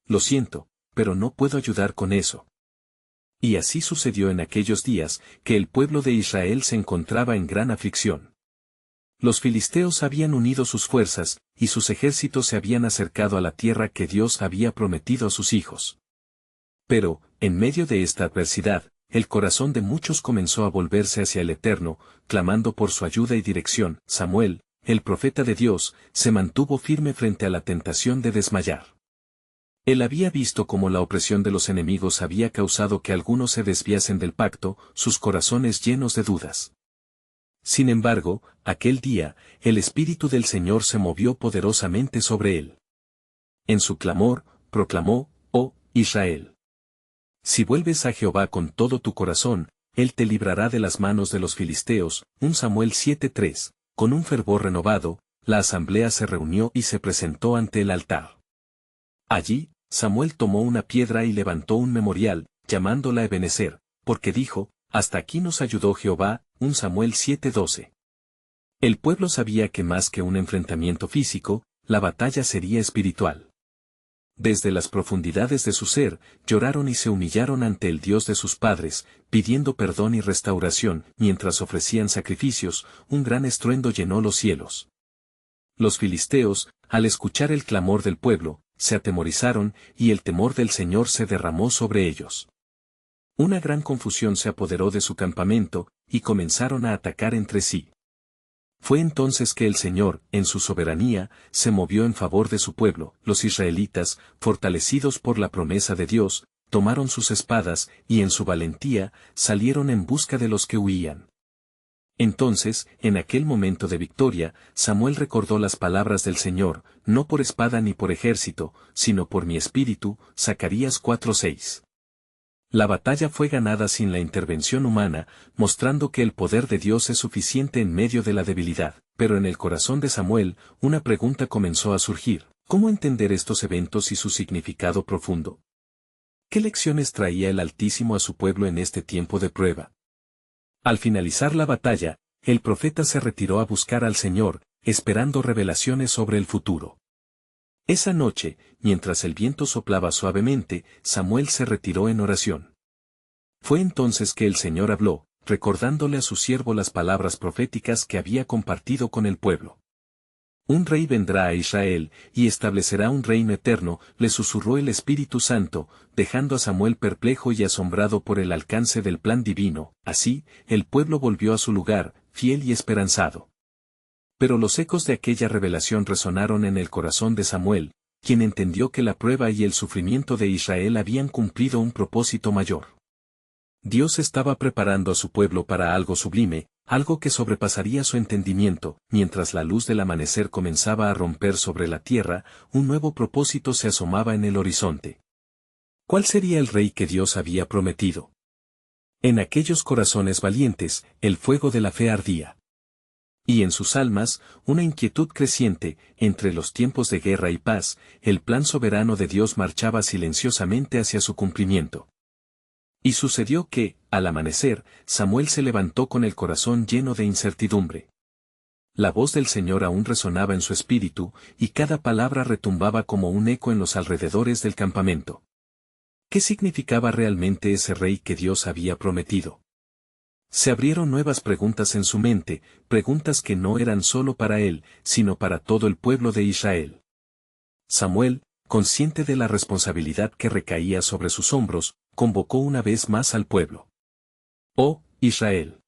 lo siento, pero no puedo ayudar con eso. Y así sucedió en aquellos días, que el pueblo de Israel se encontraba en gran aflicción. Los filisteos habían unido sus fuerzas, y sus ejércitos se habían acercado a la tierra que Dios había prometido a sus hijos. Pero, en medio de esta adversidad, el corazón de muchos comenzó a volverse hacia el Eterno, clamando por su ayuda y dirección. Samuel, el profeta de Dios, se mantuvo firme frente a la tentación de desmayar. Él había visto cómo la opresión de los enemigos había causado que algunos se desviasen del pacto, sus corazones llenos de dudas. Sin embargo, aquel día, el Espíritu del Señor se movió poderosamente sobre él. En su clamor, proclamó: «Oh, Israel. Si vuelves a Jehová con todo tu corazón, Él te librará de las manos de los filisteos». 1 Samuel 7:3. Con un fervor renovado, la asamblea se reunió y se presentó ante el altar. Allí, Samuel tomó una piedra y levantó un memorial, llamándola Ebenezer, porque dijo: «Hasta aquí nos ayudó Jehová». 1 Samuel 7:12. El pueblo sabía que más que un enfrentamiento físico, la batalla sería espiritual. Desde las profundidades de su ser, lloraron y se humillaron ante el Dios de sus padres, pidiendo perdón y restauración. Mientras ofrecían sacrificios, un gran estruendo llenó los cielos. Los filisteos, al escuchar el clamor del pueblo, se atemorizaron, y el temor del Señor se derramó sobre ellos. Una gran confusión se apoderó de su campamento, y comenzaron a atacar entre sí. Fue entonces que el Señor, en su soberanía, se movió en favor de su pueblo. Los israelitas, fortalecidos por la promesa de Dios, tomaron sus espadas, y en su valentía, salieron en busca de los que huían. Entonces, en aquel momento de victoria, Samuel recordó las palabras del Señor: «No por espada ni por ejército, sino por mi espíritu». Zacarías 4:6. La batalla fue ganada sin la intervención humana, mostrando que el poder de Dios es suficiente en medio de la debilidad. Pero en el corazón de Samuel, una pregunta comenzó a surgir: ¿cómo entender estos eventos y su significado profundo? ¿Qué lecciones traía el Altísimo a su pueblo en este tiempo de prueba? Al finalizar la batalla, el profeta se retiró a buscar al Señor, esperando revelaciones sobre el futuro. Esa noche, mientras el viento soplaba suavemente, Samuel se retiró en oración. Fue entonces que el Señor habló, recordándole a su siervo las palabras proféticas que había compartido con el pueblo. «Un rey vendrá a Israel, y establecerá un reino eterno», le susurró el Espíritu Santo, dejando a Samuel perplejo y asombrado por el alcance del plan divino. Así, el pueblo volvió a su lugar, fiel y esperanzado. Pero los ecos de aquella revelación resonaron en el corazón de Samuel, quien entendió que la prueba y el sufrimiento de Israel habían cumplido un propósito mayor. Dios estaba preparando a su pueblo para algo sublime, algo que sobrepasaría su entendimiento. Mientras la luz del amanecer comenzaba a romper sobre la tierra, un nuevo propósito se asomaba en el horizonte. ¿Cuál sería el rey que Dios había prometido? En aquellos corazones valientes, el fuego de la fe ardía. Y en sus almas, una inquietud creciente. Entre los tiempos de guerra y paz, el plan soberano de Dios marchaba silenciosamente hacia su cumplimiento. Y sucedió que, al amanecer, Samuel se levantó con el corazón lleno de incertidumbre. La voz del Señor aún resonaba en su espíritu, y cada palabra retumbaba como un eco en los alrededores del campamento. ¿Qué significaba realmente ese rey que Dios había prometido? Se abrieron nuevas preguntas en su mente, preguntas que no eran solo para él, sino para todo el pueblo de Israel. Samuel, consciente de la responsabilidad que recaía sobre sus hombros, convocó una vez más al pueblo. «Oh, Israel»,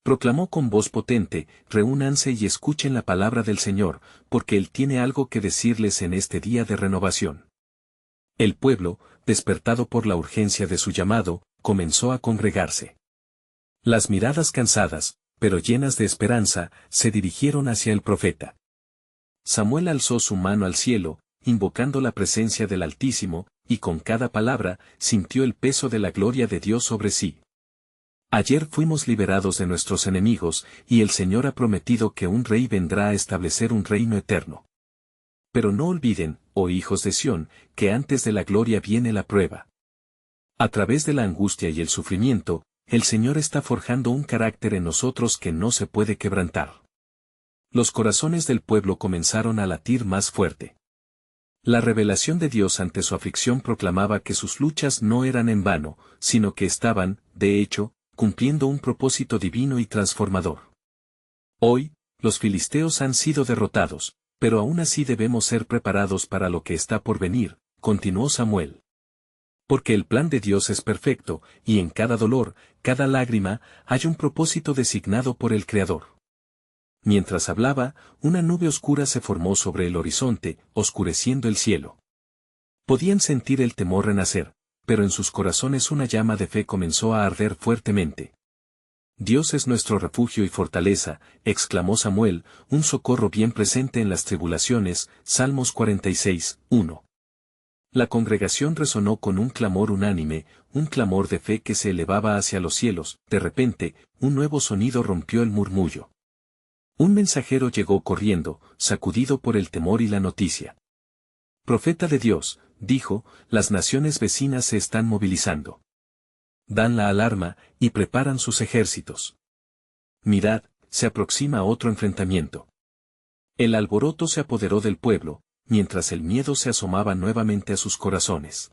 proclamó con voz potente, «reúnanse y escuchen la palabra del Señor, porque Él tiene algo que decirles en este día de renovación». El pueblo, despertado por la urgencia de su llamado, comenzó a congregarse. Las miradas cansadas, pero llenas de esperanza, se dirigieron hacia el profeta. Samuel alzó su mano al cielo, invocando la presencia del Altísimo, y con cada palabra, sintió el peso de la gloria de Dios sobre sí. «Ayer fuimos liberados de nuestros enemigos, y el Señor ha prometido que un rey vendrá a establecer un reino eterno. Pero no olviden, oh hijos de Sión, que antes de la gloria viene la prueba. A través de la angustia y el sufrimiento, el Señor está forjando un carácter en nosotros que no se puede quebrantar». Los corazones del pueblo comenzaron a latir más fuerte. La revelación de Dios ante su aflicción proclamaba que sus luchas no eran en vano, sino que estaban, de hecho, cumpliendo un propósito divino y transformador. Hoy, los filisteos han sido derrotados, pero aún así debemos ser preparados para lo que está por venir, continuó Samuel. Porque el plan de Dios es perfecto, y en cada dolor, cada lágrima, hay un propósito designado por el Creador. Mientras hablaba, una nube oscura se formó sobre el horizonte, oscureciendo el cielo. Podían sentir el temor renacer, pero en sus corazones una llama de fe comenzó a arder fuertemente. Dios es nuestro refugio y fortaleza, exclamó Samuel, un socorro bien presente en las tribulaciones, Salmos 46, 1. La congregación resonó con un clamor unánime, un clamor de fe que se elevaba hacia los cielos. De repente, un nuevo sonido rompió el murmullo. Un mensajero llegó corriendo, sacudido por el temor y la noticia. Profeta de Dios, dijo, las naciones vecinas se están movilizando. Dan la alarma, y preparan sus ejércitos. Mirad, se aproxima otro enfrentamiento. El alboroto se apoderó del pueblo, mientras el miedo se asomaba nuevamente a sus corazones.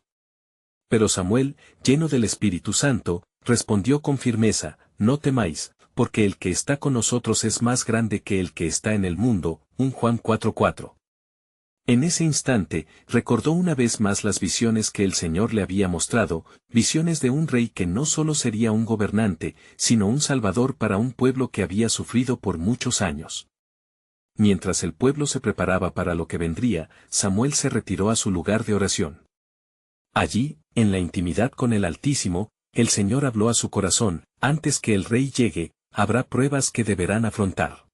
Pero Samuel, lleno del Espíritu Santo, respondió con firmeza, no temáis, porque el que está con nosotros es más grande que el que está en el mundo, 1 Juan 4:4. En ese instante, recordó una vez más las visiones que el Señor le había mostrado, visiones de un rey que no solo sería un gobernante, sino un salvador para un pueblo que había sufrido por muchos años. Mientras el pueblo se preparaba para lo que vendría, Samuel se retiró a su lugar de oración. Allí, en la intimidad con el Altísimo, el Señor habló a su corazón, antes que el rey llegue, habrá pruebas que deberán afrontar.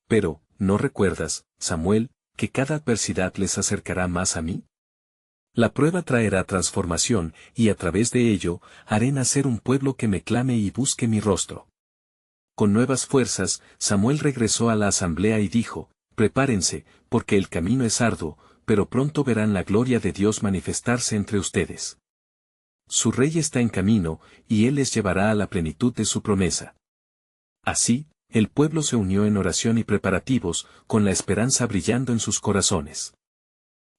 Pero, ¿no recuerdas, Samuel, que cada adversidad les acercará más a mí? La prueba traerá transformación, y a través de ello, haré nacer un pueblo que me clame y busque mi rostro. Con nuevas fuerzas, Samuel regresó a la asamblea y dijo, prepárense, porque el camino es arduo, pero pronto verán la gloria de Dios manifestarse entre ustedes. Su rey está en camino, y él les llevará a la plenitud de su promesa. Así, el pueblo se unió en oración y preparativos, con la esperanza brillando en sus corazones.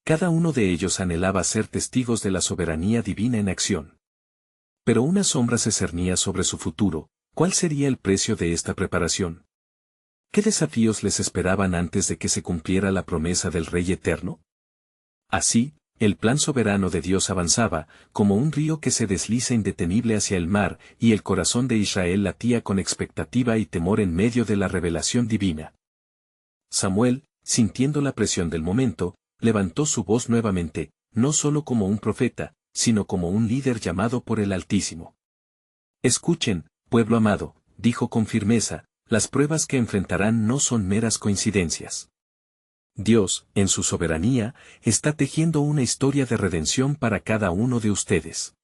Cada uno de ellos anhelaba ser testigos de la soberanía divina en acción. Pero una sombra se cernía sobre su futuro. ¿Cuál sería el precio de esta preparación? ¿Qué desafíos les esperaban antes de que se cumpliera la promesa del Rey Eterno? Así, el plan soberano de Dios avanzaba, como un río que se desliza indetenible hacia el mar, y el corazón de Israel latía con expectativa y temor en medio de la revelación divina. Samuel, sintiendo la presión del momento, levantó su voz nuevamente, no solo como un profeta, sino como un líder llamado por el Altísimo. Escuchen, pueblo amado, dijo con firmeza, las pruebas que enfrentarán no son meras coincidencias. Dios, en su soberanía, está tejiendo una historia de redención para cada uno de ustedes.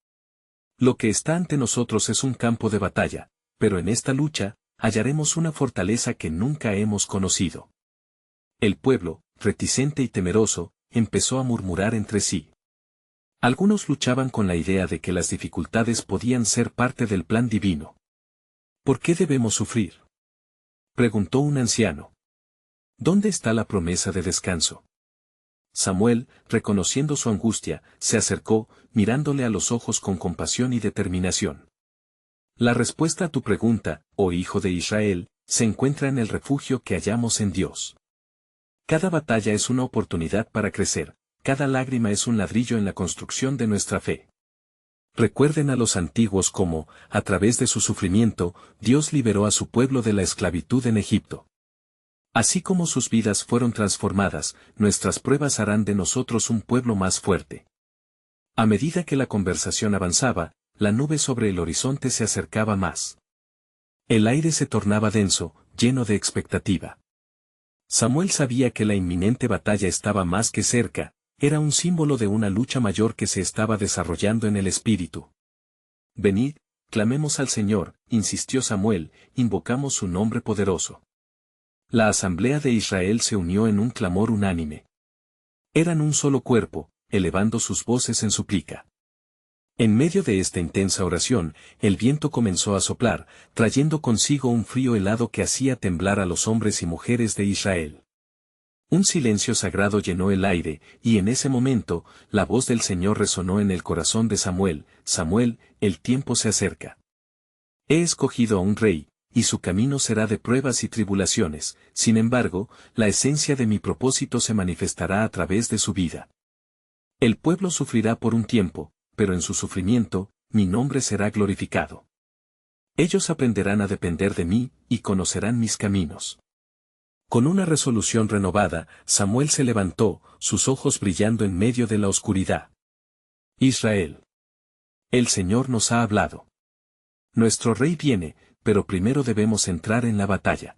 Lo que está ante nosotros es un campo de batalla, pero en esta lucha, hallaremos una fortaleza que nunca hemos conocido. El pueblo, reticente y temeroso, empezó a murmurar entre sí. Algunos luchaban con la idea de que las dificultades podían ser parte del plan divino. ¿Por qué debemos sufrir?, preguntó un anciano. ¿Dónde está la promesa de descanso? Samuel, reconociendo su angustia, se acercó, mirándole a los ojos con compasión y determinación. La respuesta a tu pregunta, oh hijo de Israel, se encuentra en el refugio que hallamos en Dios. Cada batalla es una oportunidad para crecer, cada lágrima es un ladrillo en la construcción de nuestra fe. Recuerden a los antiguos cómo, a través de su sufrimiento, Dios liberó a su pueblo de la esclavitud en Egipto. Así como sus vidas fueron transformadas, nuestras pruebas harán de nosotros un pueblo más fuerte. A medida que la conversación avanzaba, la nube sobre el horizonte se acercaba más. El aire se tornaba denso, lleno de expectativa. Samuel sabía que la inminente batalla estaba más que cerca, era un símbolo de una lucha mayor que se estaba desarrollando en el espíritu. Venid, clamemos al Señor, insistió Samuel, invocamos su nombre poderoso. La asamblea de Israel se unió en un clamor unánime. Eran un solo cuerpo, elevando sus voces en súplica. En medio de esta intensa oración, el viento comenzó a soplar, trayendo consigo un frío helado que hacía temblar a los hombres y mujeres de Israel. Un silencio sagrado llenó el aire, y en ese momento, la voz del Señor resonó en el corazón de Samuel: Samuel, el tiempo se acerca. He escogido a un rey, y su camino será de pruebas y tribulaciones, sin embargo, la esencia de mi propósito se manifestará a través de su vida. El pueblo sufrirá por un tiempo, pero en su sufrimiento, mi nombre será glorificado. Ellos aprenderán a depender de mí, y conocerán mis caminos. Con una resolución renovada, Samuel se levantó, sus ojos brillando en medio de la oscuridad. Israel. El Señor nos ha hablado. Nuestro rey viene, pero primero debemos entrar en la batalla.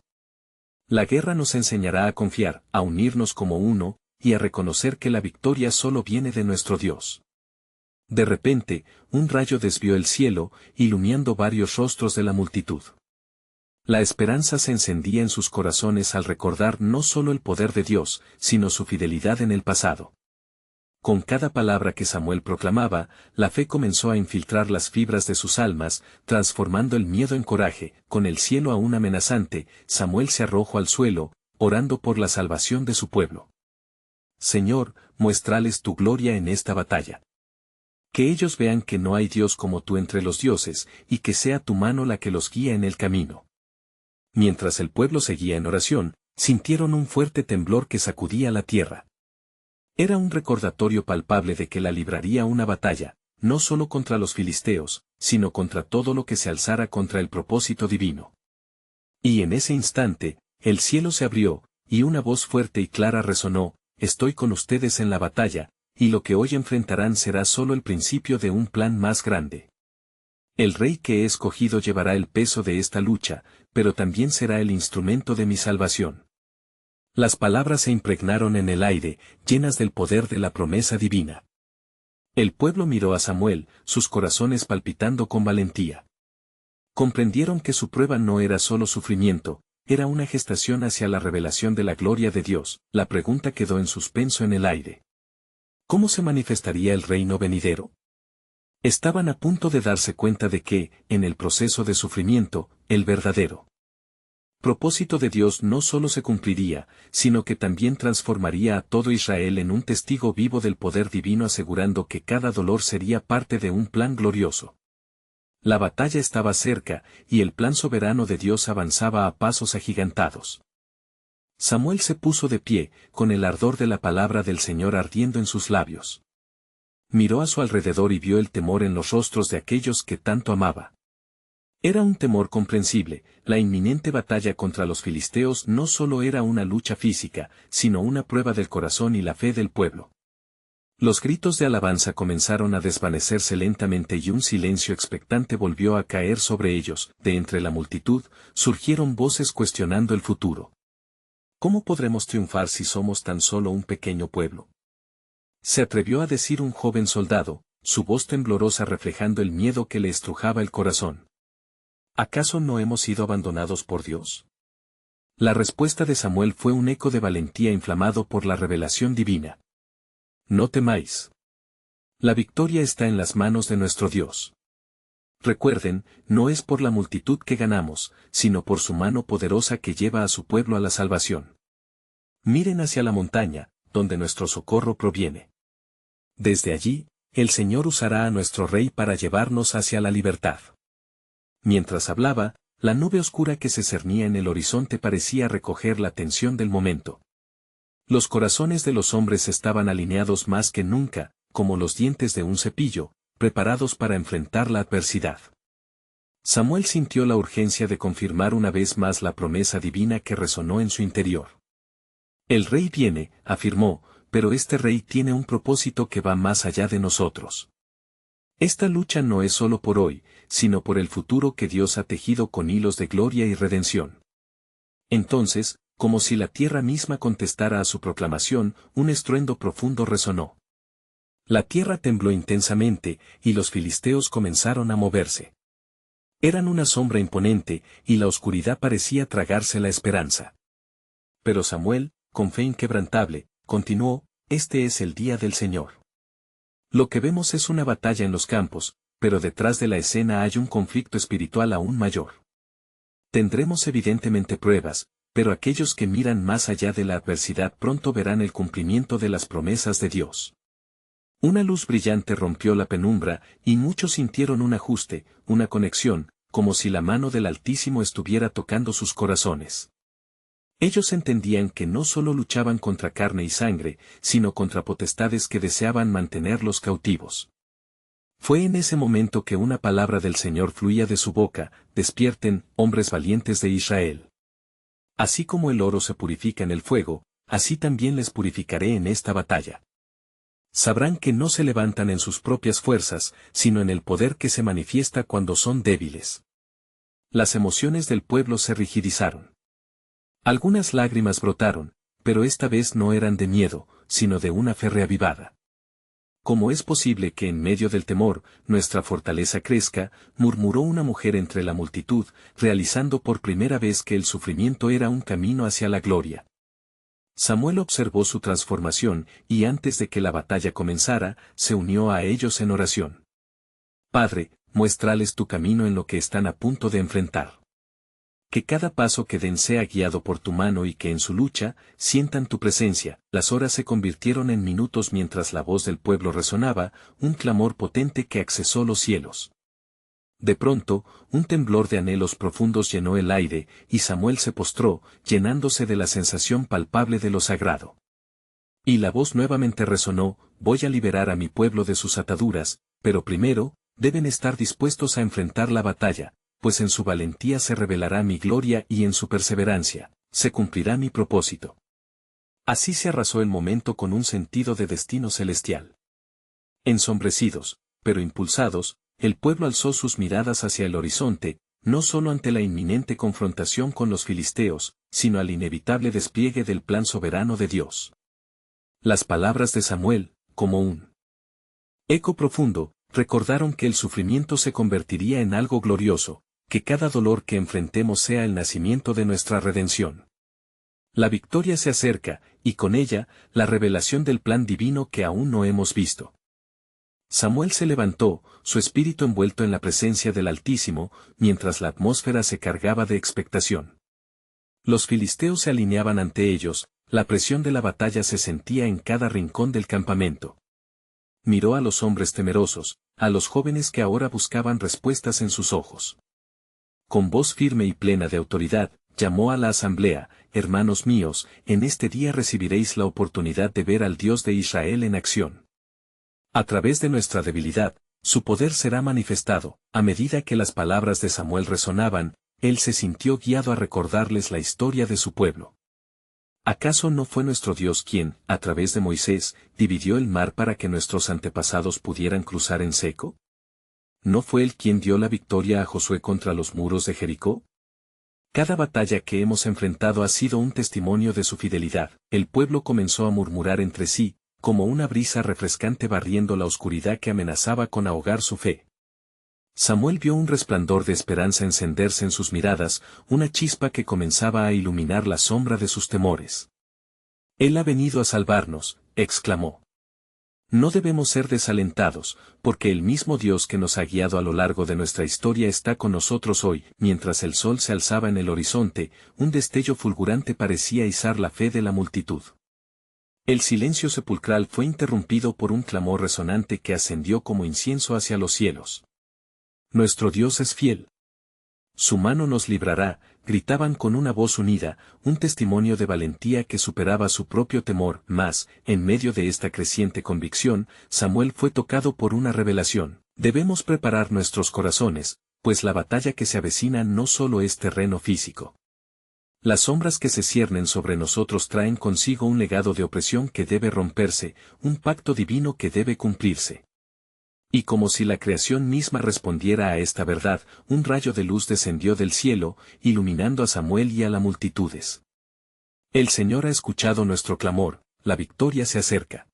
La guerra nos enseñará a confiar, a unirnos como uno, y a reconocer que la victoria solo viene de nuestro Dios. De repente, un rayo desvió el cielo, iluminando varios rostros de la multitud. La esperanza se encendía en sus corazones al recordar no solo el poder de Dios, sino su fidelidad en el pasado. Con cada palabra que Samuel proclamaba, la fe comenzó a infiltrar las fibras de sus almas, transformando el miedo en coraje. Con el cielo aún amenazante, Samuel se arrojó al suelo, orando por la salvación de su pueblo. Señor, muéstrales tu gloria en esta batalla. Que ellos vean que no hay Dios como tú entre los dioses, y que sea tu mano la que los guía en el camino. Mientras el pueblo seguía en oración, sintieron un fuerte temblor que sacudía la tierra. Era un recordatorio palpable de que la libraría una batalla, no solo contra los filisteos, sino contra todo lo que se alzara contra el propósito divino. Y en ese instante, el cielo se abrió, y una voz fuerte y clara resonó: estoy con ustedes en la batalla, y lo que hoy enfrentarán será solo el principio de un plan más grande. El rey que he escogido llevará el peso de esta lucha, pero también será el instrumento de mi salvación. Las palabras se impregnaron en el aire, llenas del poder de la promesa divina. El pueblo miró a Samuel, sus corazones palpitando con valentía. Comprendieron que su prueba no era solo sufrimiento, era una gestación hacia la revelación de la gloria de Dios. La pregunta quedó en suspenso en el aire. ¿Cómo se manifestaría el reino venidero? Estaban a punto de darse cuenta de que, en el proceso de sufrimiento, el verdadero propósito de Dios no solo se cumpliría, sino que también transformaría a todo Israel en un testigo vivo del poder divino, asegurando que cada dolor sería parte de un plan glorioso. La batalla estaba cerca, y el plan soberano de Dios avanzaba a pasos agigantados. Samuel se puso de pie, con el ardor de la palabra del Señor ardiendo en sus labios. Miró a su alrededor y vio el temor en los rostros de aquellos que tanto amaba. Era un temor comprensible. La inminente batalla contra los filisteos no solo era una lucha física, sino una prueba del corazón y la fe del pueblo. Los gritos de alabanza comenzaron a desvanecerse lentamente y un silencio expectante volvió a caer sobre ellos. De entre la multitud, surgieron voces cuestionando el futuro. ¿Cómo podremos triunfar si somos tan solo un pequeño pueblo? Se atrevió a decir un joven soldado, su voz temblorosa reflejando el miedo que le estrujaba el corazón. ¿Acaso no hemos sido abandonados por Dios? La respuesta de Samuel fue un eco de valentía inflamado por la revelación divina. No temáis. La victoria está en las manos de nuestro Dios. Recuerden, no es por la multitud que ganamos, sino por su mano poderosa que lleva a su pueblo a la salvación. Miren hacia la montaña, donde nuestro socorro proviene. Desde allí, el Señor usará a nuestro Rey para llevarnos hacia la libertad. Mientras hablaba, la nube oscura que se cernía en el horizonte parecía recoger la tensión del momento. Los corazones de los hombres estaban alineados más que nunca, como los dientes de un cepillo, preparados para enfrentar la adversidad. Samuel sintió la urgencia de confirmar una vez más la promesa divina que resonó en su interior. El rey viene, afirmó, pero este rey tiene un propósito que va más allá de nosotros. Esta lucha no es solo por hoy, sino por el futuro que Dios ha tejido con hilos de gloria y redención. Entonces, como si la tierra misma contestara a su proclamación, un estruendo profundo resonó. La tierra tembló intensamente, y los filisteos comenzaron a moverse. Eran una sombra imponente, y la oscuridad parecía tragarse la esperanza. Pero Samuel, con fe inquebrantable, continuó: este es el día del Señor. Lo que vemos es una batalla en los campos, pero detrás de la escena hay un conflicto espiritual aún mayor. Tendremos evidentemente pruebas, pero aquellos que miran más allá de la adversidad pronto verán el cumplimiento de las promesas de Dios. Una luz brillante rompió la penumbra, y muchos sintieron un ajuste, una conexión, como si la mano del Altísimo estuviera tocando sus corazones. Ellos entendían que no solo luchaban contra carne y sangre, sino contra potestades que deseaban mantenerlos cautivos. Fue en ese momento que una palabra del Señor fluía de su boca: despierten, hombres valientes de Israel. Así como el oro se purifica en el fuego, así también les purificaré en esta batalla. Sabrán que no se levantan en sus propias fuerzas, sino en el poder que se manifiesta cuando son débiles. Las emociones del pueblo se rigidizaron. Algunas lágrimas brotaron, pero esta vez no eran de miedo, sino de una fe reavivada. ¿Cómo es posible que en medio del temor, nuestra fortaleza crezca?, murmuró una mujer entre la multitud, realizando por primera vez que el sufrimiento era un camino hacia la gloria. Samuel observó su transformación, y antes de que la batalla comenzara, se unió a ellos en oración. Padre, muéstrales tu camino en lo que están a punto de enfrentar. Que cada paso que den sea guiado por tu mano y que en su lucha, sientan tu presencia. Las horas se convirtieron en minutos mientras la voz del pueblo resonaba, un clamor potente que accesó los cielos. De pronto, un temblor de anhelos profundos llenó el aire, y Samuel se postró, llenándose de la sensación palpable de lo sagrado. Y la voz nuevamente resonó: voy a liberar a mi pueblo de sus ataduras, pero primero, deben estar dispuestos a enfrentar la batalla, pues en su valentía se revelará mi gloria y en su perseverancia, se cumplirá mi propósito. Así se arrasó el momento con un sentido de destino celestial. Ensombrecidos, pero impulsados, el pueblo alzó sus miradas hacia el horizonte, no solo ante la inminente confrontación con los filisteos, sino al inevitable despliegue del plan soberano de Dios. Las palabras de Samuel, como un eco profundo, recordaron que el sufrimiento se convertiría en algo glorioso, que cada dolor que enfrentemos sea el nacimiento de nuestra redención. La victoria se acerca, y con ella, la revelación del plan divino que aún no hemos visto. Samuel se levantó, su espíritu envuelto en la presencia del Altísimo, mientras la atmósfera se cargaba de expectación. Los filisteos se alineaban ante ellos, la presión de la batalla se sentía en cada rincón del campamento. Miró a los hombres temerosos, a los jóvenes que ahora buscaban respuestas en sus ojos. Con voz firme y plena de autoridad, llamó a la asamblea: hermanos míos, en este día recibiréis la oportunidad de ver al Dios de Israel en acción. A través de nuestra debilidad, su poder será manifestado. A medida que las palabras de Samuel resonaban, él se sintió guiado a recordarles la historia de su pueblo. ¿Acaso no fue nuestro Dios quien, a través de Moisés, dividió el mar para que nuestros antepasados pudieran cruzar en seco? ¿No fue él quien dio la victoria a Josué contra los muros de Jericó? Cada batalla que hemos enfrentado ha sido un testimonio de su fidelidad. El pueblo comenzó a murmurar entre sí, como una brisa refrescante barriendo la oscuridad que amenazaba con ahogar su fe. Samuel vio un resplandor de esperanza encenderse en sus miradas, una chispa que comenzaba a iluminar la sombra de sus temores. Él ha venido a salvarnos, exclamó. No debemos ser desalentados, porque el mismo Dios que nos ha guiado a lo largo de nuestra historia está con nosotros hoy. Mientras el sol se alzaba en el horizonte, un destello fulgurante parecía izar la fe de la multitud. El silencio sepulcral fue interrumpido por un clamor resonante que ascendió como incienso hacia los cielos. Nuestro Dios es fiel. Su mano nos librará, gritaban con una voz unida, un testimonio de valentía que superaba su propio temor. Mas, en medio de esta creciente convicción, Samuel fue tocado por una revelación: debemos preparar nuestros corazones, pues la batalla que se avecina no solo es terreno físico. Las sombras que se ciernen sobre nosotros traen consigo un legado de opresión que debe romperse, un pacto divino que debe cumplirse. Y como si la creación misma respondiera a esta verdad, un rayo de luz descendió del cielo, iluminando a Samuel y a las multitudes. El Señor ha escuchado nuestro clamor, la victoria se acerca.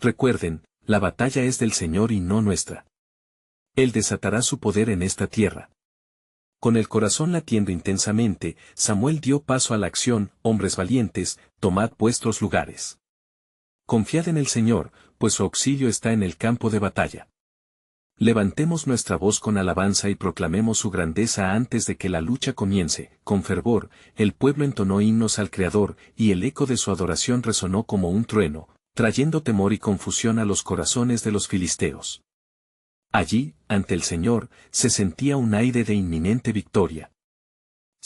Recuerden, la batalla es del Señor y no nuestra. Él desatará su poder en esta tierra. Con el corazón latiendo intensamente, Samuel dio paso a la acción: hombres valientes, tomad vuestros lugares. Confiad en el Señor, pues su auxilio está en el campo de batalla. Levantemos nuestra voz con alabanza y proclamemos su grandeza antes de que la lucha comience. Con fervor, el pueblo entonó himnos al Creador, y el eco de su adoración resonó como un trueno, trayendo temor y confusión a los corazones de los filisteos. Allí, ante el Señor, se sentía un aire de inminente victoria.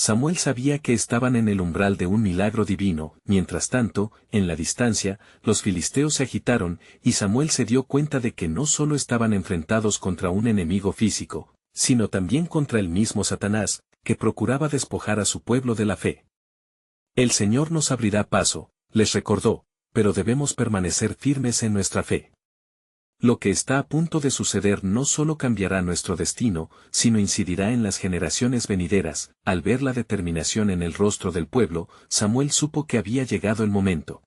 Samuel sabía que estaban en el umbral de un milagro divino. Mientras tanto, en la distancia, los filisteos se agitaron, y Samuel se dio cuenta de que no solo estaban enfrentados contra un enemigo físico, sino también contra el mismo Satanás, que procuraba despojar a su pueblo de la fe. El Señor nos abrirá paso, les recordó, pero debemos permanecer firmes en nuestra fe. Lo que está a punto de suceder no solo cambiará nuestro destino, sino incidirá en las generaciones venideras. Al ver la determinación en el rostro del pueblo, Samuel supo que había llegado el momento.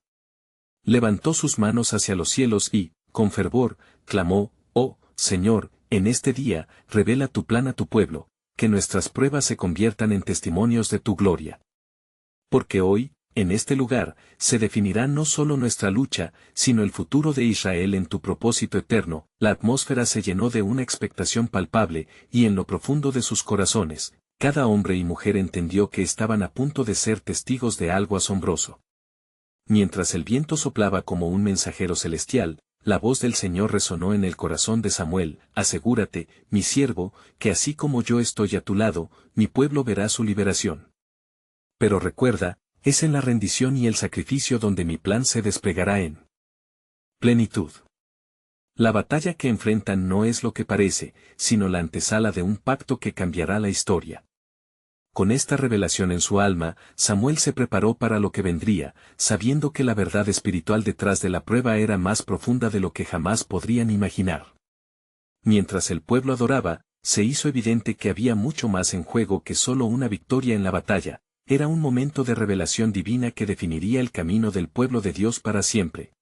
Levantó sus manos hacia los cielos y, con fervor, clamó: «Oh, Señor, en este día, revela tu plan a tu pueblo, que nuestras pruebas se conviertan en testimonios de tu gloria. Porque hoy, en este lugar, se definirá no solo nuestra lucha, sino el futuro de Israel en tu propósito eterno». La atmósfera se llenó de una expectación palpable, y en lo profundo de sus corazones, cada hombre y mujer entendió que estaban a punto de ser testigos de algo asombroso. Mientras el viento soplaba como un mensajero celestial, la voz del Señor resonó en el corazón de Samuel: «Asegúrate, mi siervo, que así como yo estoy a tu lado, mi pueblo verá su liberación. Pero recuerda, es en la rendición y el sacrificio donde mi plan se desplegará en plenitud». La batalla que enfrentan no es lo que parece, sino la antesala de un pacto que cambiará la historia. Con esta revelación en su alma, Samuel se preparó para lo que vendría, sabiendo que la verdad espiritual detrás de la prueba era más profunda de lo que jamás podrían imaginar. Mientras el pueblo adoraba, se hizo evidente que había mucho más en juego que solo una victoria en la batalla. Era un momento de revelación divina que definiría el camino del pueblo de Dios para siempre.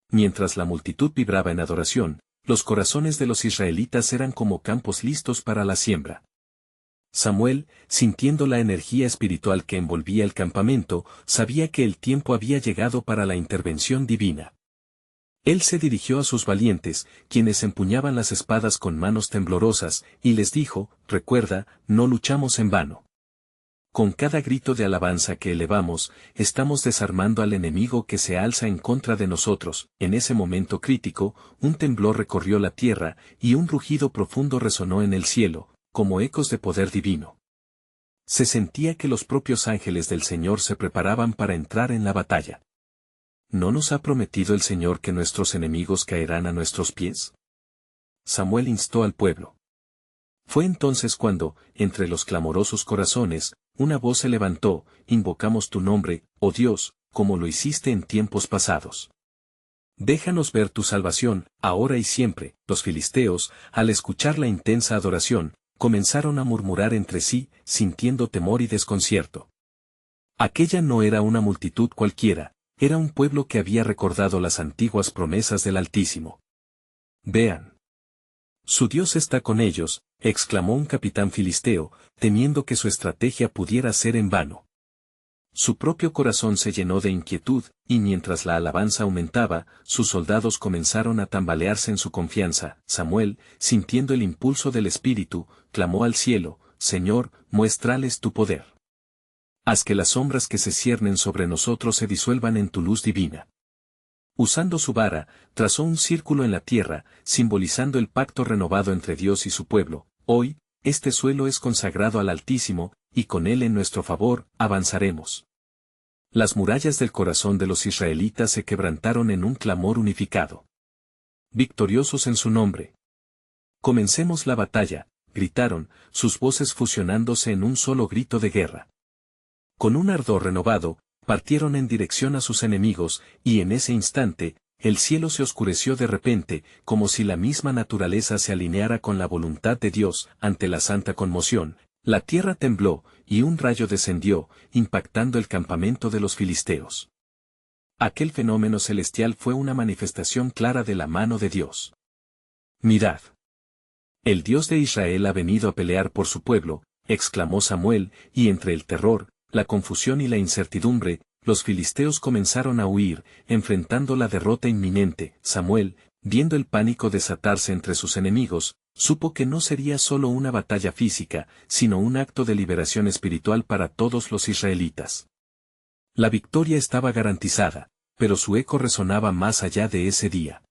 Mientras la multitud vibraba en adoración, los corazones de los israelitas eran como campos listos para la siembra. Samuel, sintiendo la energía espiritual que envolvía el campamento, sabía que el tiempo había llegado para la intervención divina. Él se dirigió a sus valientes, quienes empuñaban las espadas con manos temblorosas, y les dijo: «Recuerda, no luchamos en vano. Con cada grito de alabanza que elevamos, estamos desarmando al enemigo que se alza en contra de nosotros». En ese momento crítico, un temblor recorrió la tierra, y un rugido profundo resonó en el cielo, como ecos de poder divino. Se sentía que los propios ángeles del Señor se preparaban para entrar en la batalla. ¿No nos ha prometido el Señor que nuestros enemigos caerán a nuestros pies? Samuel instó al pueblo. Fue entonces cuando, entre los clamorosos corazones, una voz se levantó: «Invocamos tu nombre, oh Dios, como lo hiciste en tiempos pasados. Déjanos ver tu salvación, ahora y siempre». Los filisteos, al escuchar la intensa adoración, comenzaron a murmurar entre sí, sintiendo temor y desconcierto. Aquella no era una multitud cualquiera, era un pueblo que había recordado las antiguas promesas del Altísimo. «Vean. Su Dios está con ellos», exclamó un capitán filisteo, temiendo que su estrategia pudiera ser en vano. Su propio corazón se llenó de inquietud, y mientras la alabanza aumentaba, sus soldados comenzaron a tambalearse en su confianza. Samuel, sintiendo el impulso del Espíritu, clamó al cielo: «Señor, muéstrales tu poder. Haz que las sombras que se ciernen sobre nosotros se disuelvan en tu luz divina». Usando su vara, trazó un círculo en la tierra, simbolizando el pacto renovado entre Dios y su pueblo. «Hoy, este suelo es consagrado al Altísimo, y con él en nuestro favor, avanzaremos». Las murallas del corazón de los israelitas se quebrantaron en un clamor unificado. «Victoriosos en su nombre. Comencemos la batalla», gritaron, sus voces fusionándose en un solo grito de guerra. Con un ardor renovado, partieron en dirección a sus enemigos, y en ese instante, el cielo se oscureció de repente, como si la misma naturaleza se alineara con la voluntad de Dios. Ante la santa conmoción, la tierra tembló, y un rayo descendió, impactando el campamento de los filisteos. Aquel fenómeno celestial fue una manifestación clara de la mano de Dios. «Mirad. El Dios de Israel ha venido a pelear por su pueblo», exclamó Samuel, y entre el terror, la confusión y la incertidumbre, los filisteos comenzaron a huir, enfrentando la derrota inminente. «Samuel, viendo el pánico desatarse entre sus enemigos, supo que no sería solo una batalla física, sino un acto de liberación espiritual para todos los israelitas. La victoria estaba garantizada, pero su eco resonaba más allá de ese día.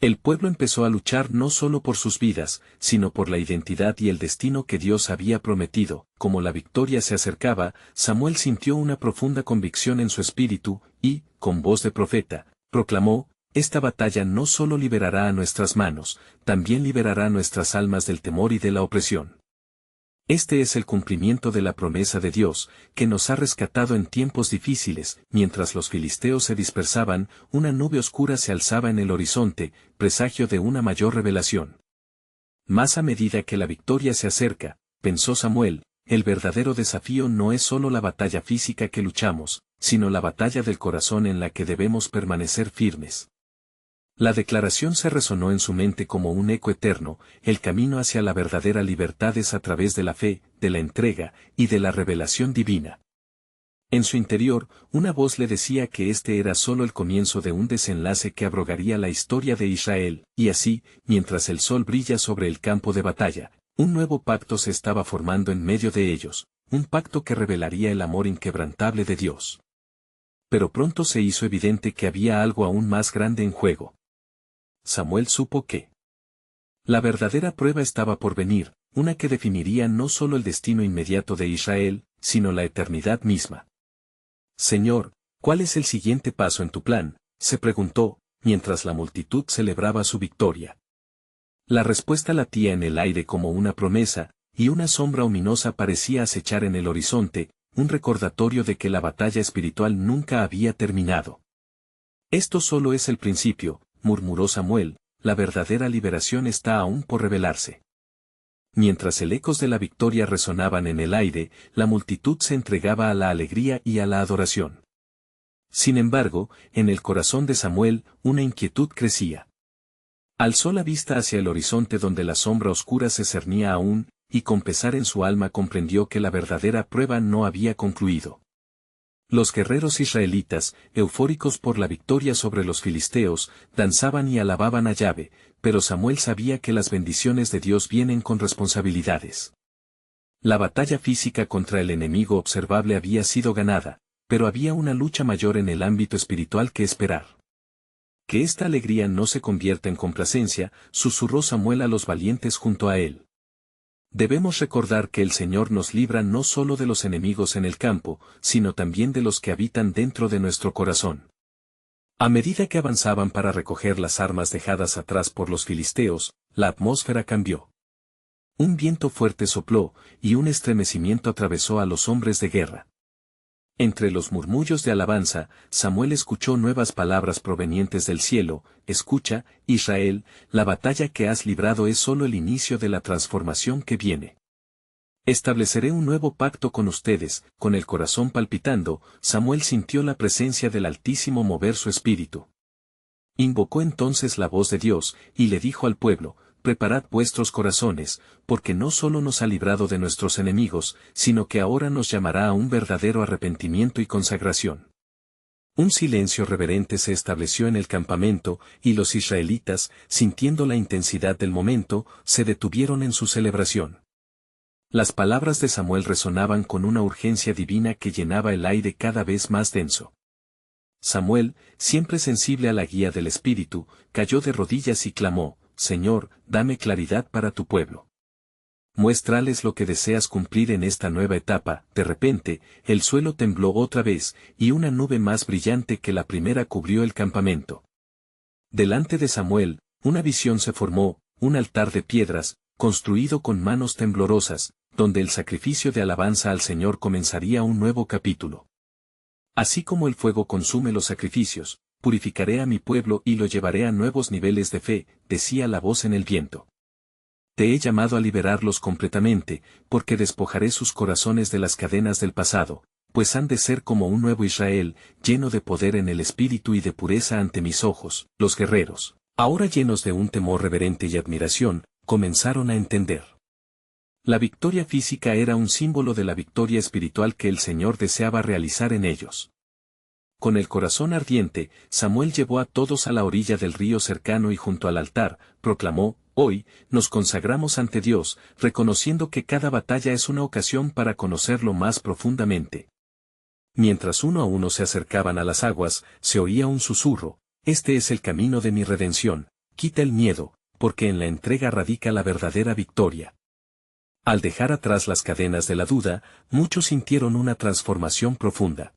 El pueblo empezó a luchar no solo por sus vidas, sino por la identidad y el destino que Dios había prometido. Como la victoria se acercaba, Samuel sintió una profunda convicción en su espíritu, y, con voz de profeta, proclamó: esta batalla no solo liberará a nuestras manos, también liberará nuestras almas del temor y de la opresión. Este es el cumplimiento de la promesa de Dios, que nos ha rescatado en tiempos difíciles. Mientras los filisteos se dispersaban, una nube oscura se alzaba en el horizonte, presagio de una mayor revelación. Más a medida que la victoria se acerca, pensó Samuel, el verdadero desafío no es solo la batalla física que luchamos, sino la batalla del corazón en la que debemos permanecer firmes. La declaración se resonó en su mente como un eco eterno: el camino hacia la verdadera libertad es a través de la fe, de la entrega, y de la revelación divina. En su interior, una voz le decía que este era solo el comienzo de un desenlace que abrogaría la historia de Israel, y así, mientras el sol brilla sobre el campo de batalla, un nuevo pacto se estaba formando en medio de ellos, un pacto que revelaría el amor inquebrantable de Dios. Pero pronto se hizo evidente que había algo aún más grande en juego. Samuel supo que la verdadera prueba estaba por venir, una que definiría no solo el destino inmediato de Israel, sino la eternidad misma. Señor, ¿cuál es el siguiente paso en tu plan?, se preguntó, mientras la multitud celebraba su victoria. La respuesta latía en el aire como una promesa, y una sombra ominosa parecía acechar en el horizonte, un recordatorio de que la batalla espiritual nunca había terminado. Esto solo es el principio, murmuró Samuel, la verdadera liberación está aún por revelarse. Mientras el ecos de la victoria resonaban en el aire, la multitud se entregaba a la alegría y a la adoración. Sin embargo, en el corazón de Samuel, una inquietud crecía. Alzó la vista hacia el horizonte donde la sombra oscura se cernía aún, y con pesar en su alma comprendió que la verdadera prueba no había concluido. Los guerreros israelitas, eufóricos por la victoria sobre los filisteos, danzaban y alababan a Yahvé, pero Samuel sabía que las bendiciones de Dios vienen con responsabilidades. La batalla física contra el enemigo observable había sido ganada, pero había una lucha mayor en el ámbito espiritual que esperar. Que esta alegría no se convierta en complacencia, susurró Samuel a los valientes junto a él. Debemos recordar que el Señor nos libra no solo de los enemigos en el campo, sino también de los que habitan dentro de nuestro corazón. A medida que avanzaban para recoger las armas dejadas atrás por los filisteos, la atmósfera cambió. Un viento fuerte sopló, y un estremecimiento atravesó a los hombres de guerra. Entre los murmullos de alabanza, Samuel escuchó nuevas palabras provenientes del cielo: escucha, Israel, la batalla que has librado es solo el inicio de la transformación que viene. Estableceré un nuevo pacto con ustedes. Con el corazón palpitando, Samuel sintió la presencia del Altísimo mover su espíritu. Invocó entonces la voz de Dios, y le dijo al pueblo: preparad vuestros corazones, porque no solo nos ha librado de nuestros enemigos, sino que ahora nos llamará a un verdadero arrepentimiento y consagración. Un silencio reverente se estableció en el campamento, y los israelitas, sintiendo la intensidad del momento, se detuvieron en su celebración. Las palabras de Samuel resonaban con una urgencia divina que llenaba el aire cada vez más denso. Samuel, siempre sensible a la guía del Espíritu, cayó de rodillas y clamó: Señor, dame claridad para tu pueblo. Muéstrales lo que deseas cumplir en esta nueva etapa. De repente, el suelo tembló otra vez, y una nube más brillante que la primera cubrió el campamento. Delante de Samuel, una visión se formó: un altar de piedras, construido con manos temblorosas, donde el sacrificio de alabanza al Señor comenzaría un nuevo capítulo. Así como el fuego consume los sacrificios, purificaré a mi pueblo y lo llevaré a nuevos niveles de fe, decía la voz en el viento. Te he llamado a liberarlos completamente, porque despojaré sus corazones de las cadenas del pasado, pues han de ser como un nuevo Israel, lleno de poder en el espíritu y de pureza ante mis ojos. Los guerreros, ahora llenos de un temor reverente y admiración, comenzaron a entender. La victoria física era un símbolo de la victoria espiritual que el Señor deseaba realizar en ellos. Con el corazón ardiente, Samuel llevó a todos a la orilla del río cercano y junto al altar, proclamó: «Hoy, nos consagramos ante Dios, reconociendo que cada batalla es una ocasión para conocerlo más profundamente». Mientras uno a uno se acercaban a las aguas, se oía un susurro: «Este es el camino de mi redención, quita el miedo, porque en la entrega radica la verdadera victoria». Al dejar atrás las cadenas de la duda, muchos sintieron una transformación profunda.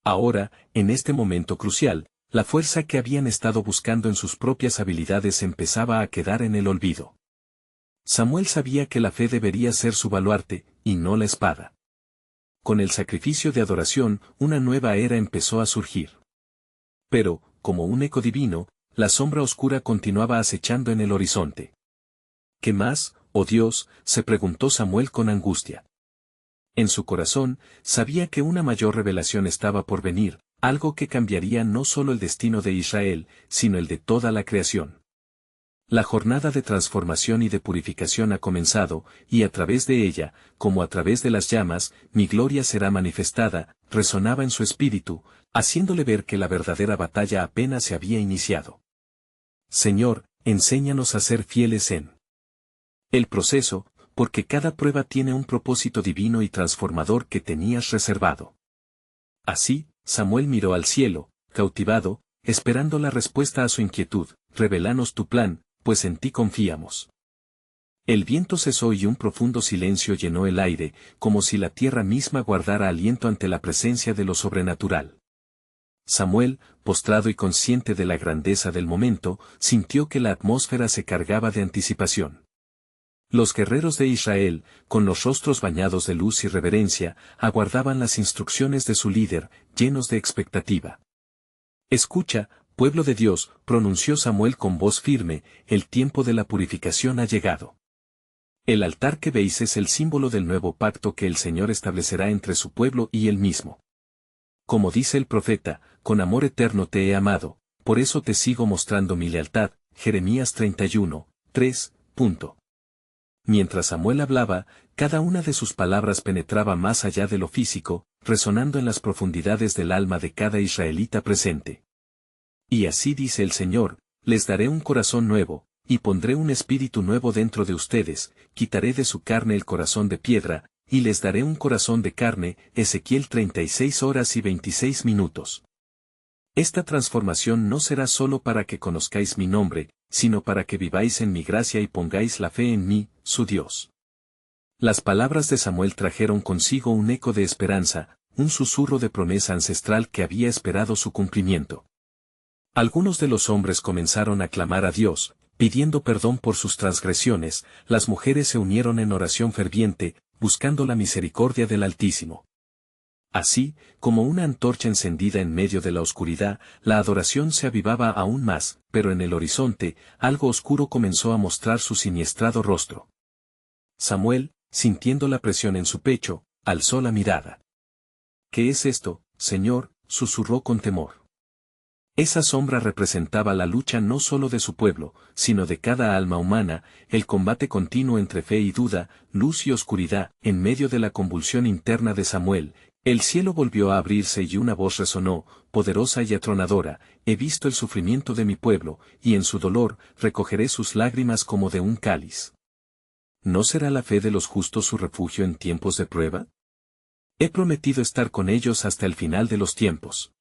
Ahora, en este momento crucial, la fuerza que habían estado buscando en sus propias habilidades empezaba a quedar en el olvido. Samuel sabía que la fe debería ser su baluarte, y no la espada. Con el sacrificio de adoración, una nueva era empezó a surgir. Pero, como un eco divino, la sombra oscura continuaba acechando en el horizonte. ¿Qué más, oh Dios?, se preguntó Samuel con angustia. En su corazón, sabía que una mayor revelación estaba por venir, algo que cambiaría no solo el destino de Israel, sino el de toda la creación. La jornada de transformación y de purificación ha comenzado, y a través de ella, como a través de las llamas, mi gloria será manifestada, resonaba en su espíritu, haciéndole ver que la verdadera batalla apenas se había iniciado. Señor, enséñanos a ser fieles en el proceso, porque cada prueba tiene un propósito divino y transformador que tenías reservado. Así, Samuel miró al cielo, cautivado, esperando la respuesta a su inquietud: «Revélanos tu plan, pues en ti confiamos». El viento cesó y un profundo silencio llenó el aire, como si la tierra misma guardara aliento ante la presencia de lo sobrenatural. Samuel, postrado y consciente de la grandeza del momento, sintió que la atmósfera se cargaba de anticipación. Los guerreros de Israel, con los rostros bañados de luz y reverencia, aguardaban las instrucciones de su líder, llenos de expectativa. «Escucha, pueblo de Dios», pronunció Samuel con voz firme, «el tiempo de la purificación ha llegado. El altar que veis es el símbolo del nuevo pacto que el Señor establecerá entre su pueblo y él mismo. Como dice el profeta, con amor eterno te he amado, por eso te sigo mostrando mi lealtad». Jeremías 31, 3. Mientras Samuel hablaba, cada una de sus palabras penetraba más allá de lo físico, resonando en las profundidades del alma de cada israelita presente. «Y así dice el Señor: les daré un corazón nuevo, y pondré un espíritu nuevo dentro de ustedes, quitaré de su carne el corazón de piedra, y les daré un corazón de carne». Ezequiel 36:26. Esta transformación no será solo para que conozcáis mi nombre, sino para que viváis en mi gracia y pongáis la fe en mí, su Dios. Las palabras de Samuel trajeron consigo un eco de esperanza, un susurro de promesa ancestral que había esperado su cumplimiento. Algunos de los hombres comenzaron a clamar a Dios, pidiendo perdón por sus transgresiones. Las mujeres se unieron en oración ferviente, buscando la misericordia del Altísimo. Así, como una antorcha encendida en medio de la oscuridad, la adoración se avivaba aún más, pero en el horizonte, algo oscuro comenzó a mostrar su siniestrado rostro. Samuel, sintiendo la presión en su pecho, alzó la mirada. «¿Qué es esto, Señor?», susurró con temor. Esa sombra representaba la lucha no solo de su pueblo, sino de cada alma humana, el combate continuo entre fe y duda, luz y oscuridad. En medio de la convulsión interna de Samuel, el cielo volvió a abrirse y una voz resonó, poderosa y atronadora: «He visto el sufrimiento de mi pueblo, y en su dolor recogeré sus lágrimas como de un cáliz». ¿No será la fe de los justos su refugio en tiempos de prueba? He prometido estar con ellos hasta el final de los tiempos.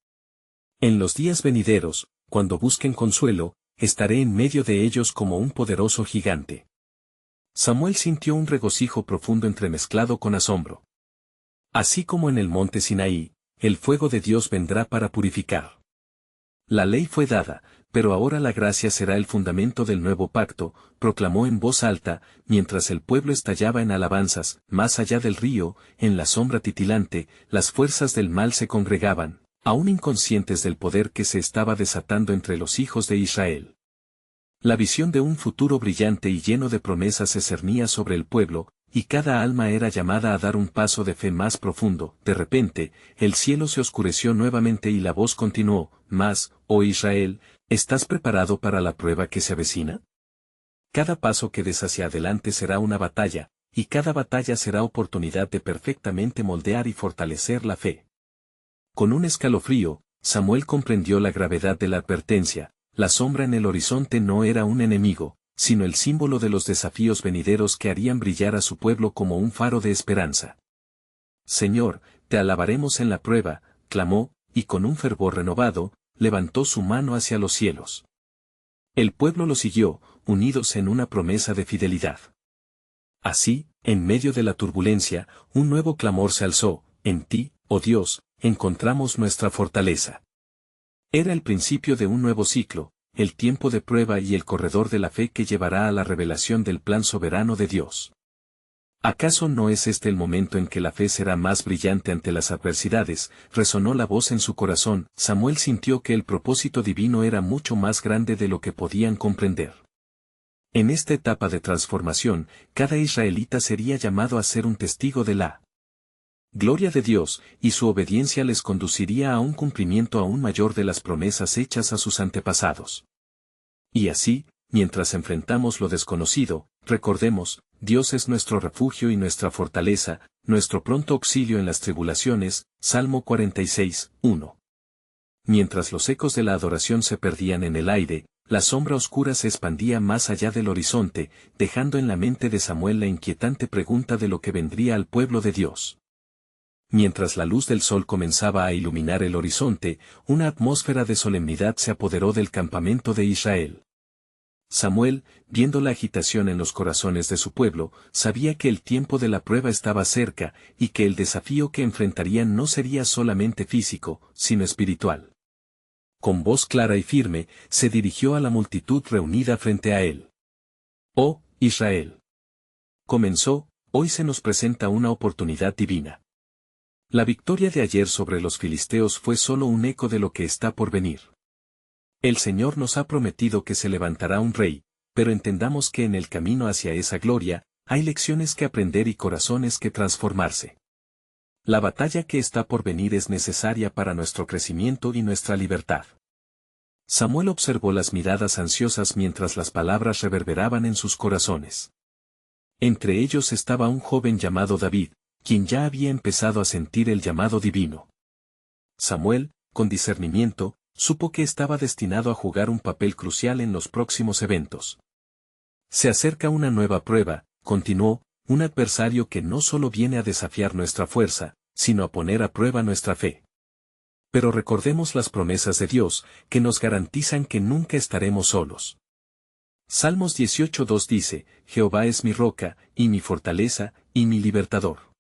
En los días venideros, cuando busquen consuelo, estaré en medio de ellos como un poderoso gigante. Samuel sintió un regocijo profundo entremezclado con asombro. Así como en el monte Sinaí, el fuego de Dios vendrá para purificar. La ley fue dada, pero ahora la gracia será el fundamento del nuevo pacto, proclamó en voz alta, mientras el pueblo estallaba en alabanzas. Más allá del río, en la sombra titilante, las fuerzas del mal se congregaban, aún inconscientes del poder que se estaba desatando entre los hijos de Israel. La visión de un futuro brillante y lleno de promesas se cernía sobre el pueblo, y cada alma era llamada a dar un paso de fe más profundo. De repente, el cielo se oscureció nuevamente y la voz continuó: «Mas, oh Israel, ¿estás preparado para la prueba que se avecina? Cada paso que des hacia adelante será una batalla, y cada batalla será oportunidad de perfectamente moldear y fortalecer la fe». Con un escalofrío, Samuel comprendió la gravedad de la advertencia. La sombra en el horizonte no era un enemigo, sino el símbolo de los desafíos venideros que harían brillar a su pueblo como un faro de esperanza. Señor, te alabaremos en la prueba, clamó, y con un fervor renovado, levantó su mano hacia los cielos. El pueblo lo siguió, unidos en una promesa de fidelidad. Así, en medio de la turbulencia, un nuevo clamor se alzó: en ti, oh Dios, encontramos nuestra fortaleza. Era el principio de un nuevo ciclo, el tiempo de prueba y el corredor de la fe que llevará a la revelación del plan soberano de Dios. ¿Acaso no es este el momento en que la fe será más brillante ante las adversidades? Resonó la voz en su corazón. Samuel sintió que el propósito divino era mucho más grande de lo que podían comprender. En esta etapa de transformación, cada israelita sería llamado a ser un testigo de la gloria de Dios, y su obediencia les conduciría a un cumplimiento aún mayor de las promesas hechas a sus antepasados. Y así, mientras enfrentamos lo desconocido, recordemos: Dios es nuestro refugio y nuestra fortaleza, nuestro pronto auxilio en las tribulaciones. Salmo 46, 1. Mientras los ecos de la adoración se perdían en el aire, la sombra oscura se expandía más allá del horizonte, dejando en la mente de Samuel la inquietante pregunta de lo que vendría al pueblo de Dios. Mientras la luz del sol comenzaba a iluminar el horizonte, una atmósfera de solemnidad se apoderó del campamento de Israel. Samuel, viendo la agitación en los corazones de su pueblo, sabía que el tiempo de la prueba estaba cerca, y que el desafío que enfrentarían no sería solamente físico, sino espiritual. Con voz clara y firme, se dirigió a la multitud reunida frente a él. «Oh, Israel», comenzó, «hoy se nos presenta una oportunidad divina. La victoria de ayer sobre los filisteos fue solo un eco de lo que está por venir. El Señor nos ha prometido que se levantará un rey, pero entendamos que en el camino hacia esa gloria, hay lecciones que aprender y corazones que transformarse. La batalla que está por venir es necesaria para nuestro crecimiento y nuestra libertad». Samuel observó las miradas ansiosas mientras las palabras reverberaban en sus corazones. Entre ellos estaba un joven llamado David, quien ya había empezado a sentir el llamado divino. Samuel, con discernimiento, supo que estaba destinado a jugar un papel crucial en los próximos eventos. Se acerca una nueva prueba, continuó, un adversario que no solo viene a desafiar nuestra fuerza, sino a poner a prueba nuestra fe. Pero recordemos las promesas de Dios, que nos garantizan que nunca estaremos solos. Salmos 18:2 dice: Jehová es mi roca, y mi fortaleza, y mi libertador.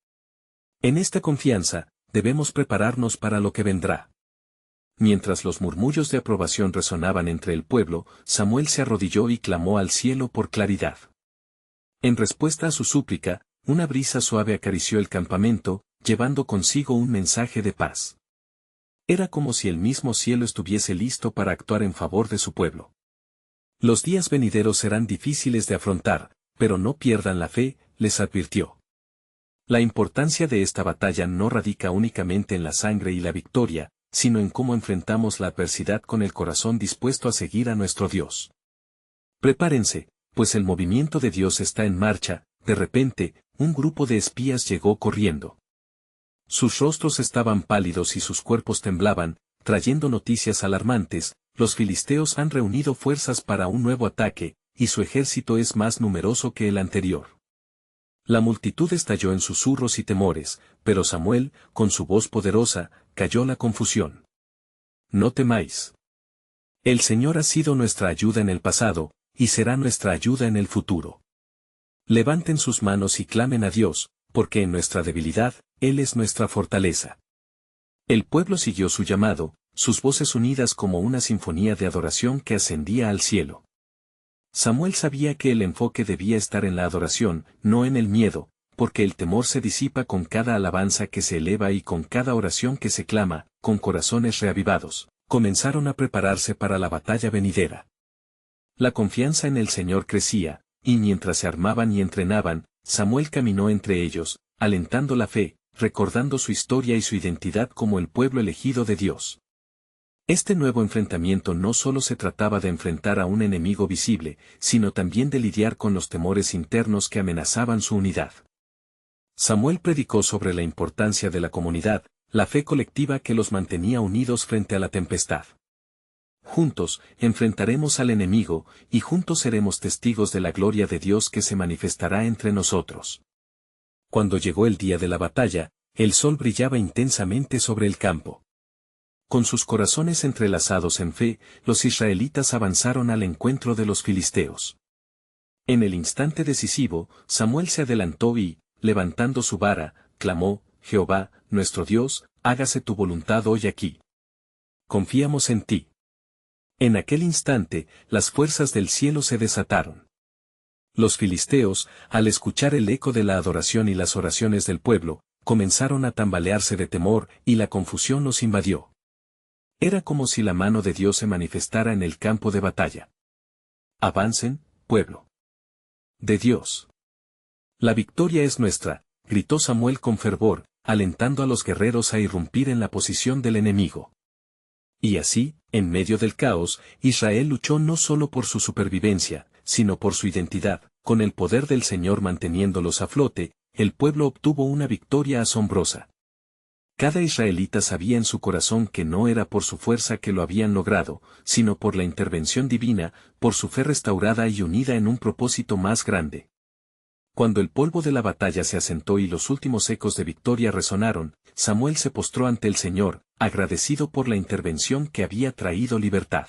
En esta confianza, debemos prepararnos para lo que vendrá. Mientras los murmullos de aprobación resonaban entre el pueblo, Samuel se arrodilló y clamó al cielo por claridad. En respuesta a su súplica, una brisa suave acarició el campamento, llevando consigo un mensaje de paz. Era como si el mismo cielo estuviese listo para actuar en favor de su pueblo. Los días venideros serán difíciles de afrontar, pero no pierdan la fe, les advirtió. La importancia de esta batalla no radica únicamente en la sangre y la victoria, sino en cómo enfrentamos la adversidad con el corazón dispuesto a seguir a nuestro Dios. Prepárense, pues el movimiento de Dios está en marcha. De repente, un grupo de espías llegó corriendo. Sus rostros estaban pálidos y sus cuerpos temblaban, trayendo noticias alarmantes: los filisteos han reunido fuerzas para un nuevo ataque, y su ejército es más numeroso que el anterior. La multitud estalló en susurros y temores, pero Samuel, con su voz poderosa, calló la confusión. «No temáis. El Señor ha sido nuestra ayuda en el pasado, y será nuestra ayuda en el futuro. Levanten sus manos y clamen a Dios, porque en nuestra debilidad, Él es nuestra fortaleza». El pueblo siguió su llamado, sus voces unidas como una sinfonía de adoración que ascendía al cielo. Samuel sabía que el enfoque debía estar en la adoración, no en el miedo, porque el temor se disipa con cada alabanza que se eleva y con cada oración que se clama. Con corazones reavivados, comenzaron a prepararse para la batalla venidera. La confianza en el Señor crecía, y mientras se armaban y entrenaban, Samuel caminó entre ellos, alentando la fe, recordando su historia y su identidad como el pueblo elegido de Dios. Este nuevo enfrentamiento no solo se trataba de enfrentar a un enemigo visible, sino también de lidiar con los temores internos que amenazaban su unidad. Samuel predicó sobre la importancia de la comunidad, la fe colectiva que los mantenía unidos frente a la tempestad. Juntos, enfrentaremos al enemigo, y juntos seremos testigos de la gloria de Dios que se manifestará entre nosotros. Cuando llegó el día de la batalla, el sol brillaba intensamente sobre el campo. Con sus corazones entrelazados en fe, los israelitas avanzaron al encuentro de los filisteos. En el instante decisivo, Samuel se adelantó y, levantando su vara, clamó: Jehová, nuestro Dios, hágase tu voluntad hoy aquí. Confiamos en ti. En aquel instante, las fuerzas del cielo se desataron. Los filisteos, al escuchar el eco de la adoración y las oraciones del pueblo, comenzaron a tambalearse de temor, y la confusión los invadió. Era como si la mano de Dios se manifestara en el campo de batalla. Avancen, pueblo de Dios. La victoria es nuestra, gritó Samuel con fervor, alentando a los guerreros a irrumpir en la posición del enemigo. Y así, en medio del caos, Israel luchó no solo por su supervivencia, sino por su identidad. Con el poder del Señor manteniéndolos a flote, el pueblo obtuvo una victoria asombrosa. Cada israelita sabía en su corazón que no era por su fuerza que lo habían logrado, sino por la intervención divina, por su fe restaurada y unida en un propósito más grande. Cuando el polvo de la batalla se asentó y los últimos ecos de victoria resonaron, Samuel se postró ante el Señor, agradecido por la intervención que había traído libertad.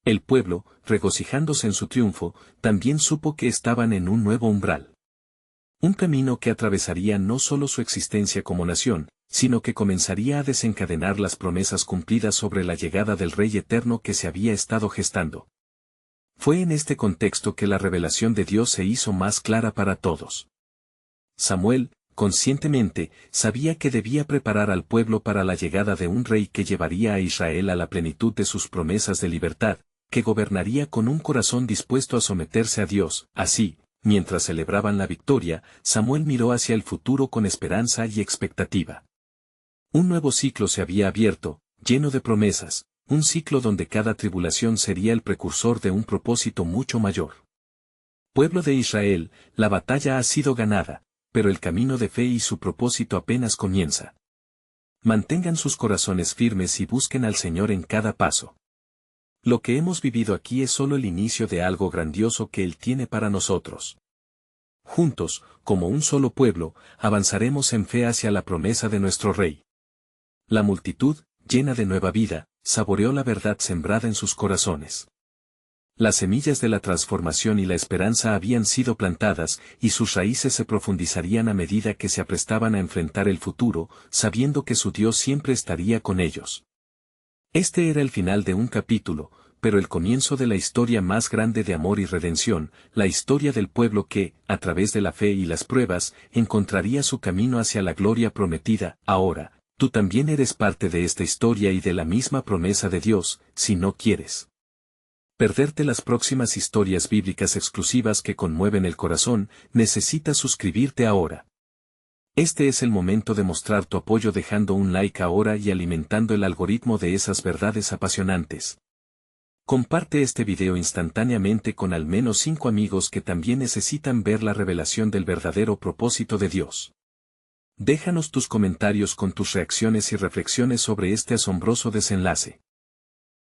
El pueblo, regocijándose en su triunfo, también supo que estaban en un nuevo umbral. Un camino que atravesaría no solo su existencia como nación, sino que comenzaría a desencadenar las promesas cumplidas sobre la llegada del Rey Eterno que se había estado gestando. Fue en este contexto que la revelación de Dios se hizo más clara para todos. Samuel, conscientemente, sabía que debía preparar al pueblo para la llegada de un rey que llevaría a Israel a la plenitud de sus promesas de libertad, que gobernaría con un corazón dispuesto a someterse a Dios. Así, mientras celebraban la victoria, Samuel miró hacia el futuro con esperanza y expectativa. Un nuevo ciclo se había abierto, lleno de promesas, un ciclo donde cada tribulación sería el precursor de un propósito mucho mayor. Pueblo de Israel, la batalla ha sido ganada, pero el camino de fe y su propósito apenas comienza. Mantengan sus corazones firmes y busquen al Señor en cada paso. Lo que hemos vivido aquí es solo el inicio de algo grandioso que Él tiene para nosotros. Juntos, como un solo pueblo, avanzaremos en fe hacia la promesa de nuestro Rey. La multitud, llena de nueva vida, saboreó la verdad sembrada en sus corazones. Las semillas de la transformación y la esperanza habían sido plantadas, y sus raíces se profundizarían a medida que se aprestaban a enfrentar el futuro, sabiendo que su Dios siempre estaría con ellos. Este era el final de un capítulo, pero el comienzo de la historia más grande de amor y redención, la historia del pueblo que, a través de la fe y las pruebas, encontraría su camino hacia la gloria prometida. Ahora, tú también eres parte de esta historia y de la misma promesa de Dios, si no quieres perderte las próximas historias bíblicas exclusivas que conmueven el corazón, necesitas suscribirte ahora. Este es el momento de mostrar tu apoyo dejando un like ahora y alimentando el algoritmo de esas verdades apasionantes. Comparte este video instantáneamente con al menos 5 amigos que también necesitan ver la revelación del verdadero propósito de Dios. Déjanos tus comentarios con tus reacciones y reflexiones sobre este asombroso desenlace.